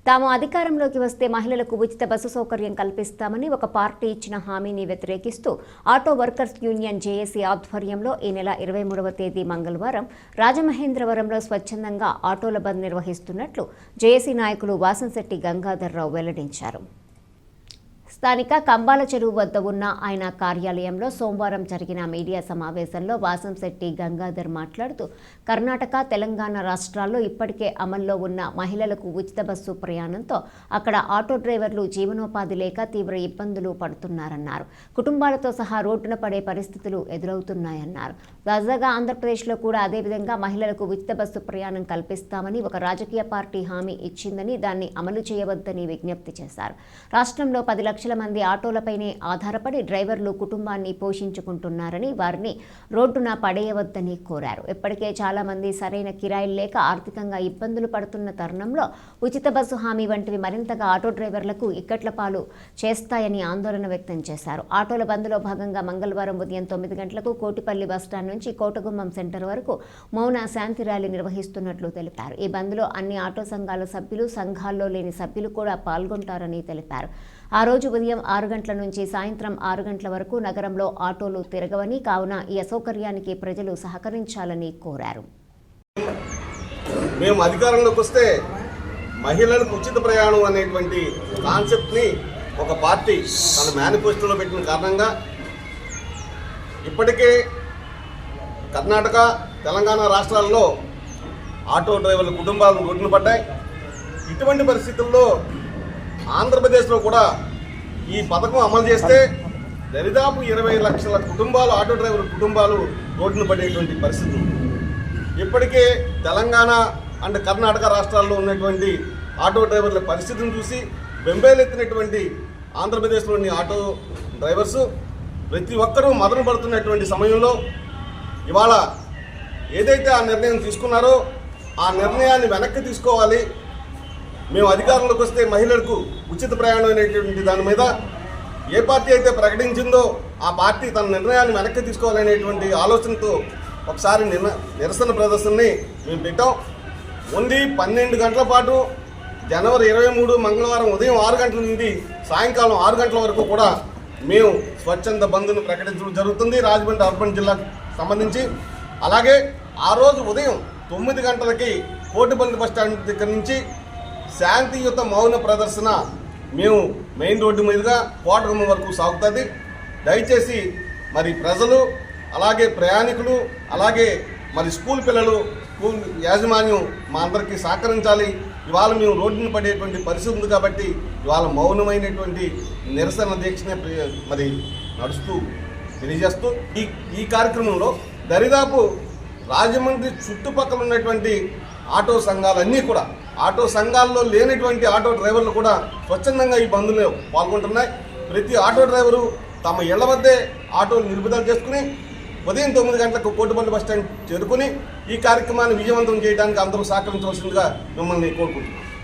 తాము అధికారంలోకి వస్తే మహిళలకు ఉచిత బస్సు సౌకర్యం కల్పిస్తామని ఒక పార్టీ ఇచ్చిన హామీని వ్యతిరేకిస్తూ ఆటో వర్కర్స్ యూనియన్ జేఏసీ ఆధ్వర్యంలో ఈ నెల 23వ తేదీ మంగళవారం రాజమహేంద్రవరంలో స్వచ్ఛందంగా ఆటోల బంద్ నిర్వహిస్తున్నట్లు జేఏసీ నాయకులు వాసంశెట్టి గంగాధర్రావు వెల్లడించారు. స్థానిక కంబాల చెరువు వద్ద ఉన్న ఆయన కార్యాలయంలో సోమవారం జరిగిన మీడియా సమావేశంలో వాసంశెట్టి గంగాధర్ మాట్లాడుతూ కర్ణాటక, తెలంగాణ రాష్ట్రాల్లో ఇప్పటికే అమల్లో ఉన్న మహిళలకు ఉచిత బస్సు ప్రయాణంతో అక్కడ ఆటో డ్రైవర్లు జీవనోపాధి లేక తీవ్ర ఇబ్బందులు పడుతున్నారన్నారు. కుటుంబాలతో సహా రోడ్డున పడే పరిస్థితులు ఎదురవుతున్నాయన్నారు. తాజాగా ఆంధ్రప్రదేశ్లో కూడా అదేవిధంగా మహిళలకు ఉచిత బస్సు ప్రయాణం కల్పిస్తామని ఒక రాజకీయ పార్టీ హామీ ఇచ్చిందని దాన్ని అమలు చేయవద్దని విజ్ఞప్తి చేశారు. రాష్ట్రంలో 10 లక్షల మంది ఆటోలపైనే ఆధారపడి డ్రైవర్లు కుటుంబాన్ని పోషించుకుంటున్నారని, వారిని రోడ్డున పడేయవద్దని కోరారు. ఇప్పటికే చాలా మంది సరైన కిరాయిలు లేక ఆర్థికంగా ఇబ్బందులు పడుతున్న తరుణంలో ఉచిత బస్సు హామీ వంటివి మరింతగా ఆటో డ్రైవర్లకు ఇక్కట్ల పాలు చేస్తాయని ఆందోళన వ్యక్తం చేశారు. ఆటోల బంద్లో భాగంగా మంగళవారం ఉదయం 9 గంటలకు కోటిపల్లి బస్టాండ్ నుంచి కోటగుమ్మం సెంటర్ వరకు మౌన శాంతి ర్యాలీ నిర్వహిస్తున్నట్లు తెలిపారు. ఈ బంద్లో అన్ని ఆటో సంఘాల సభ్యులు, సంఘాల్లో లేని సభ్యులు కూడా పాల్గొంటారని తెలిపారు. ఆ రోజు ఉదయం 6 గంటల నుంచి సాయంత్రం 6 గంటల వరకు నగరంలో ఆటోలు తిరగవని, కావున ఈ అసౌకర్యానికి ప్రజలు సహకరించాలని కోరారు. మేము అధికారంలోకి వస్తే మహిళలకు ఉచిత ప్రయాణం అనేటువంటి కాన్సెప్ట్ని ఒక పార్టీ తన మేనిఫెస్టోలో పెట్టిన కారణంగా ఇప్పటికే కర్ణాటక, తెలంగాణ రాష్ట్రాల్లో ఆటో డ్రైవర్ల కుటుంబాలను రోడ్డున పడ్డాయి. ఇటువంటి పరిస్థితుల్లో ఆంధ్రప్రదేశ్లో కూడా ఈ పథకం అమలు చేస్తే దరిదాపు 20 లక్షల కుటుంబాలు, ఆటో డ్రైవర్ కుటుంబాలు రోడ్డున పడేటువంటి పరిస్థితి ఉంది. ఇప్పటికే తెలంగాణ అండ్ కర్ణాటక రాష్ట్రాల్లో ఉన్నటువంటి ఆటో డ్రైవర్ల పరిస్థితిని చూసి బెంబేలెత్తినటువంటి ఆంధ్రప్రదేశ్లోని ఆటో డ్రైవర్సు ప్రతి ఒక్కరూ మదన పడుతున్నటువంటి సమయంలో ఇవాళ ఏదైతే ఆ నిర్ణయం తీసుకున్నారో ఆ నిర్ణయాన్ని వెనక్కి తీసుకోవాలి. మేము అధికారంలోకి వస్తే మహిళలకు ఉచిత ప్రయాణం అనేటువంటి దాని మీద ఏ పార్టీ అయితే ప్రకటించిందో ఆ పార్టీ తన నిర్ణయాన్ని వెనక్కి తీసుకోవాలనేటువంటి ఆలోచనతో ఒకసారి నిరసన ప్రదర్శనని మేము పెట్టాం. ఓన్లీ 12 గంటల పాటు జనవరి 23 మంగళవారం ఉదయం 6 గంటల నుండి సాయంకాలం 6 గంటల వరకు కూడా మేము స్వచ్ఛంద బంద్ను ప్రకటించడం జరుగుతుంది రాజమండ్రి అర్బన్ జిల్లాకు సంబంధించి. అలాగే ఆ రోజు ఉదయం 9 గంటలకి కోటిపల్లి బస్టాండ్ దగ్గర నుంచి శాంతియుత మౌన ప్రదర్శన మేము మెయిన్ రోడ్డు మీదుగా కోటగుమ్మం వరకు సాగుతుంది. దయచేసి మరి ప్రజలు, అలాగే ప్రయాణికులు, అలాగే మరి స్కూల్ పిల్లలు, స్కూల్ యాజమాన్యం మా అందరికీ సహకరించాలి. ఇవాళ మేము రోడ్డున పడేటువంటి పరిస్థితి ఉంది కాబట్టి ఇవాళ మౌనమైనటువంటి నిరసన దీక్షనే మరి నడుస్తూ తెలియజేస్తూ ఈ కార్యక్రమంలో దరిదాపు రాజమండ్రి చుట్టుపక్కల ఉన్నటువంటి ఆటో సంఘాలన్నీ కూడా, ఆటో సంఘాల్లో లేనటువంటి ఆటో డ్రైవర్లు కూడా స్వచ్ఛందంగా ఈ బంద్లో పాల్గొంటున్నాయి. ప్రతి ఆటో డ్రైవరు తమ ఇళ్ల వద్దే ఆటోలు నిలుపుదల చేసుకుని ఉదయం 9 గంటలకు కోటిపల్లి బస్టాండ్ చేరుకుని ఈ కార్యక్రమాన్ని విజయవంతం చేయడానికి అందరూ సహకరించవలసిందిగా మిమ్మల్ని కోరుకుంటున్నాం.